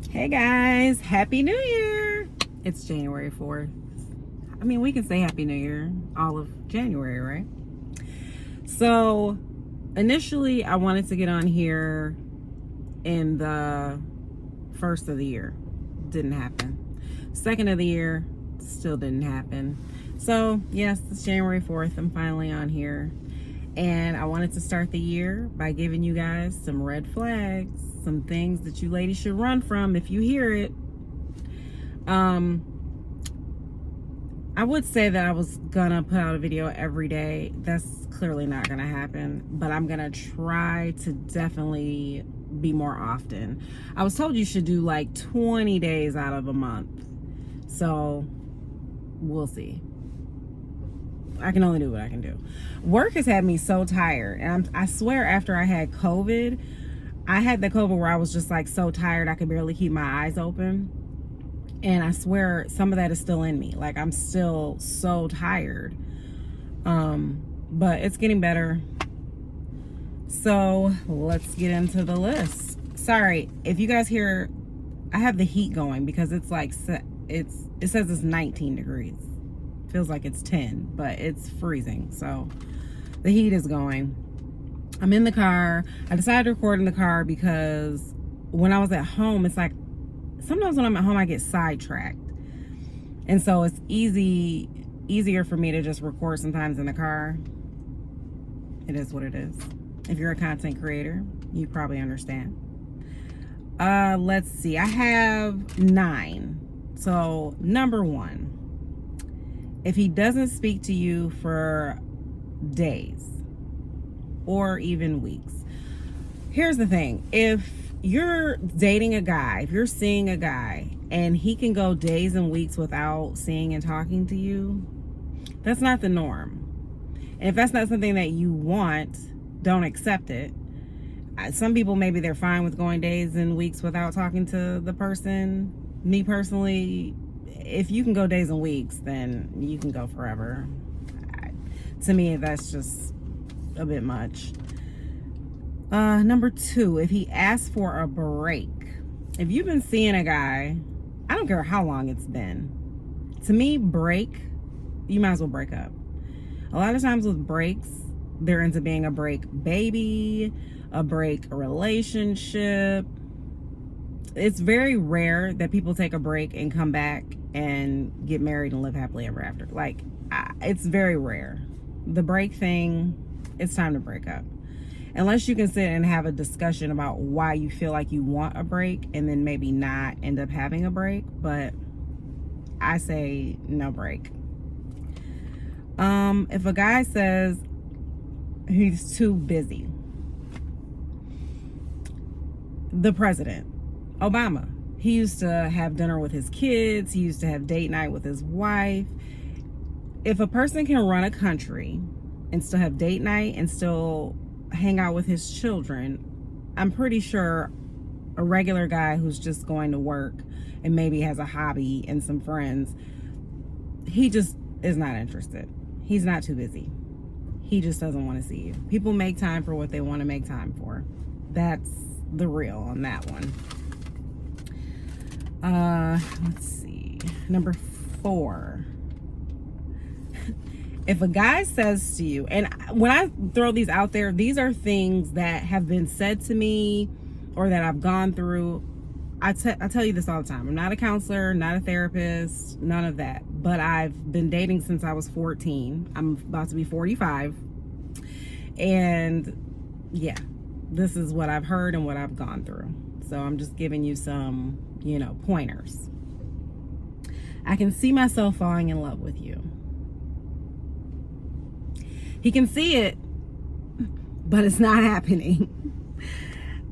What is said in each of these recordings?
Hey guys, Happy New Year! It's January 4th. I mean, we can say Happy New Year all of January, right? So, initially, I wanted to get on here in the first of the year. Didn't happen. Second of the year, still didn't happen. So, yes, it's January 4th. I'm finally on here. And I wanted to start the year by giving you guys some red flags, some things that you ladies should run from if you hear it. I would say that I was gonna put out a video every day. That's clearly not gonna happen, but I'm gonna try to definitely be more often. I was told you should do like 20 days out of a month. So we'll see. I can only do what I can do. Work has had me so tired. And I swear after I had COVID, I had the COVID where I was just like so tired I could barely keep my eyes open. And I swear some of that is still in me. Like I'm still so tired. But it's getting better. So let's get into the list. Sorry, if you guys hear, I have the heat going because it's like, it says it's 19 degrees. Feels like it's 10, but it's freezing. So the heat is going. I'm in the car. I decided to record in the car because when I was at home, it's like sometimes when I'm at home I get sidetracked, and so it's easier for me to just record sometimes in the car. It is what it is. If you're a content creator, you probably understand. Let's see, I have 9. So number 1, if he doesn't speak to you for days or even weeks. Here's the thing. If you're dating a guy, if you're seeing a guy and he can go days and weeks without seeing and talking to you, that's not the norm. And if that's not something that you want, don't accept it. Some people, maybe they're fine with going days and weeks without talking to the person. Me personally, if you can go days and weeks, then you can go forever. To me, that's just a bit much. Number 2, if he asks for a break. If you've been seeing a guy, I don't care how long it's been. To me, break, you might as well break up. A lot of times with breaks, there ends up being a break baby, a break relationship. It's very rare that people take a break and come back and get married and live happily ever after. Like, it's very rare. The break thing, it's time to break up. Unless you can sit and have a discussion about why you feel like you want a break and then maybe not end up having a break. But I say no break. If a guy says he's too busy, the president, Obama, he used to have dinner with his kids. He used to have date night with his wife. If a person can run a country and still have date night and still hang out with his children, I'm pretty sure a regular guy who's just going to work and maybe has a hobby and some friends, he just is not interested. He's not too busy. He just doesn't want to see you. People make time for what they want to make time for. That's the real on that one. Let's see. Number 4. If a guy says to you, and when I throw these out there, these are things that have been said to me or that I've gone through. I tell you this all the time. I'm not a counselor, not a therapist, none of that. But I've been dating since I was 14. I'm about to be 45. And yeah, this is what I've heard and what I've gone through. So I'm just giving you some, pointers. I can see myself falling in love with you. He can see it, but it's not happening.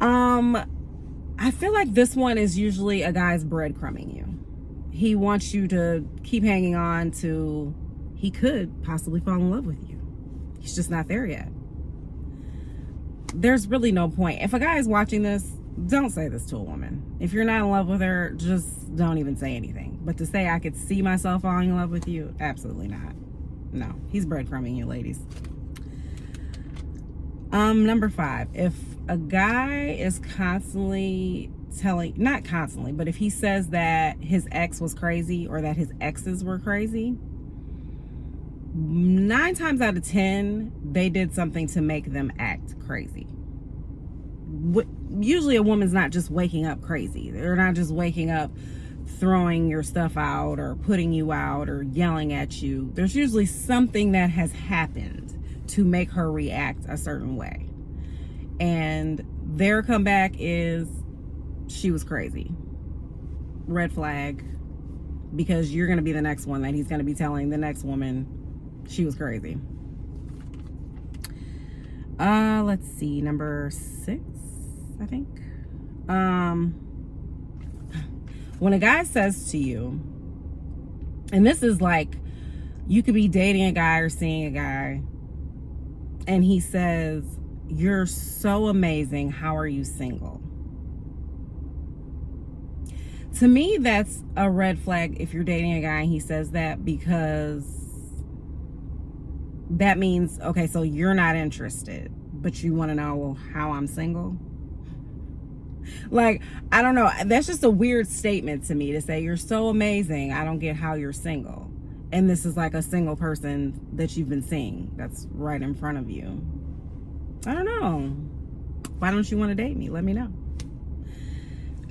I feel like this one is usually a guy's breadcrumbing you. He wants you to keep hanging on to, he could possibly fall in love with you. He's just not there yet. There's really no point. If a guy is watching this, don't say this to a woman. If you're not in love with her, just don't even say anything. But to say I could see myself falling in love with you, absolutely not. No, he's breadcrumbing you, ladies. Number 5, if a guy is constantly telling, not constantly, but if he says that his ex was crazy or that his exes were crazy, 9 times out of 10, they did something to make them act crazy. Usually a woman's not just waking up crazy. They're not just waking up throwing your stuff out or putting you out or yelling at you. There's usually something that has happened to make her react a certain way. And their comeback is, she was crazy. Red flag. Because you're going to be the next one that he's going to be telling the next woman she was crazy. Let's see, number 6, I think. When a guy says to you, and this is like, you could be dating a guy or seeing a guy, and he says, "You're so amazing, how are you single?" To me, that's a red flag if you're dating a guy and he says that, because that means, okay, so you're not interested, but you want to know how I'm single. Like, I don't know. That's just a weird statement to me to say, "You're so amazing, I don't get how you're single." And this is like a single person that you've been seeing that's right in front of you. I don't know. Why don't you want to date me? Let me know.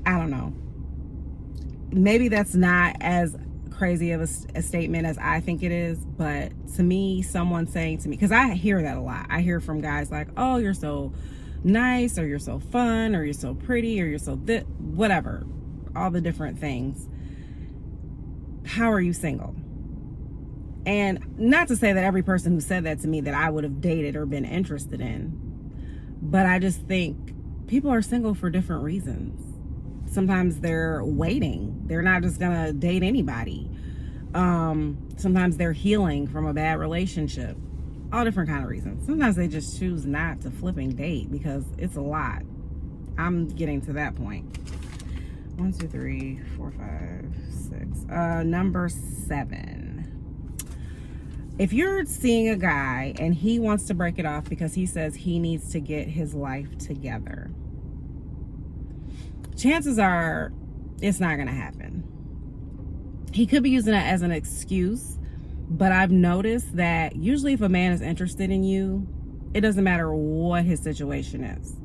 I don't know. Maybe that's not as crazy of a statement as I think it is, but to me, someone saying to me, because I hear that a lot. I hear from guys like, "Oh, you're so nice," or "You're so fun," or "You're so pretty," or "You're so whatever, all the different things. How are you single?" And not to say that every person who said that to me that I would have dated or been interested in, but I just think people are single for different reasons. Sometimes they're waiting. They're not just gonna date anybody. Sometimes they're healing from a bad relationship. All different kind of reasons. Sometimes they just choose not to flipping date because it's a lot. I'm getting to that point. 1, 2, 3, 4, 5, 6. Number 7. If you're seeing a guy and he wants to break it off because he says he needs to get his life together, chances are it's not going to happen. He could be using it as an excuse, but I've noticed that usually if a man is interested in you, it doesn't matter what his situation is.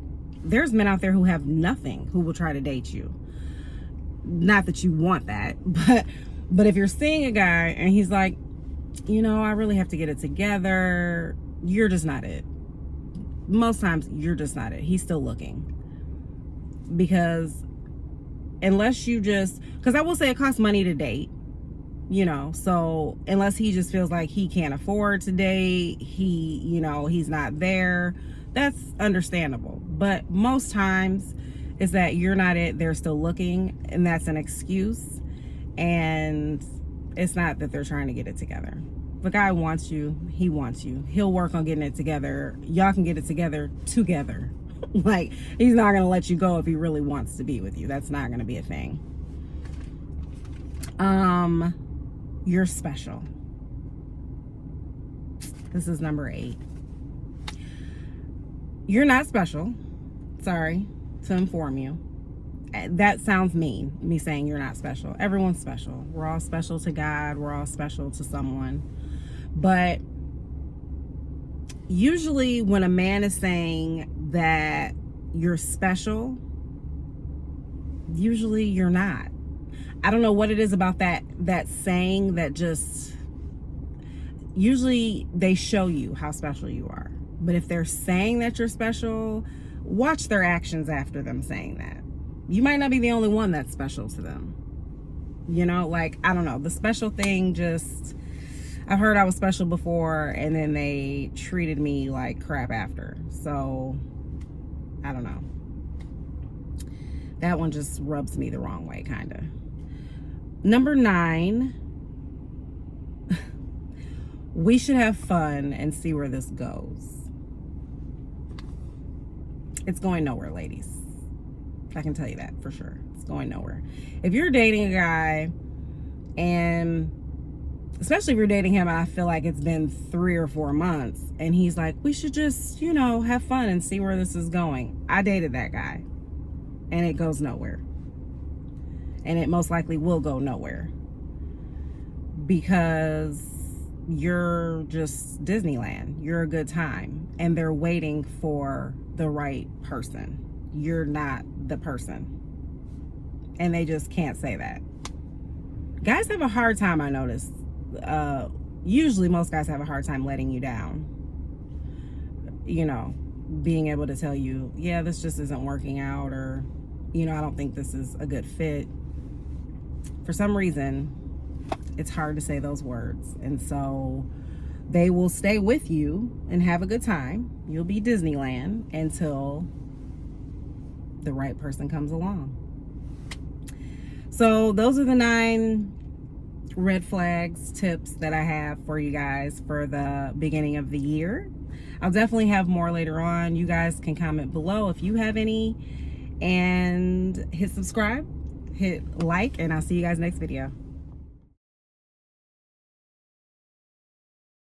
There's men out there who have nothing who will try to date you. Not that you want that, but if you're seeing a guy and he's like, "You know, I really have to get it together," you're just not it. Most times you're just not it. He's still looking. Because unless you just, because I will say it costs money to date, you know, so unless he just feels like he can't afford to date, he's not there, that's understandable. But most times it's that you're not it, they're still looking, and that's an excuse. And it's not that they're trying to get it together. The guy wants you, he wants you, he'll work on getting it together. Y'all can get it together. Like, he's not going to let you go if he really wants to be with you. That's not going to be a thing. You're special. This is number 8. You're not special. Sorry to inform you. That sounds mean, me saying you're not special. Everyone's special. We're all special to God. We're all special to someone. But usually when a man is saying that you're special, usually you're not. I don't know what it is about that saying that just, usually they show you how special you are. But if they're saying that you're special, watch their actions after them saying that. You might not be the only one that's special to them. You know, like, I don't know, the special thing just, I've heard I was special before and then they treated me like crap after. So, I don't know. That one just rubs me the wrong way, kind of. Number 9. We should have fun and see where this goes. It's going nowhere, ladies. I can tell you that for sure. It's going nowhere. If you're dating a guy, and especially if you're dating him and I feel like it's been 3 or 4 months and he's like, "We should just, have fun and see where this is going." I dated that guy. and it goes nowhere. And it most likely will go nowhere because you're just Disneyland. You're a good time, and they're waiting for the right person. You're not the person, and they just can't say that. Guys have a hard time, I notice. Usually most guys have a hard time letting you down, you know, being able to tell you, yeah, this just isn't working out, or, you know, I don't think this is a good fit. For some reason, it's hard to say those words. And so they will stay with you and have a good time. You'll be Disneyland until the right person comes along. So those are the 9 red flags tips that I have for you guys for the beginning of the year. I'll definitely have more later on. You guys can comment below if you have any, and hit subscribe, hit like, and I'll see you guys next video.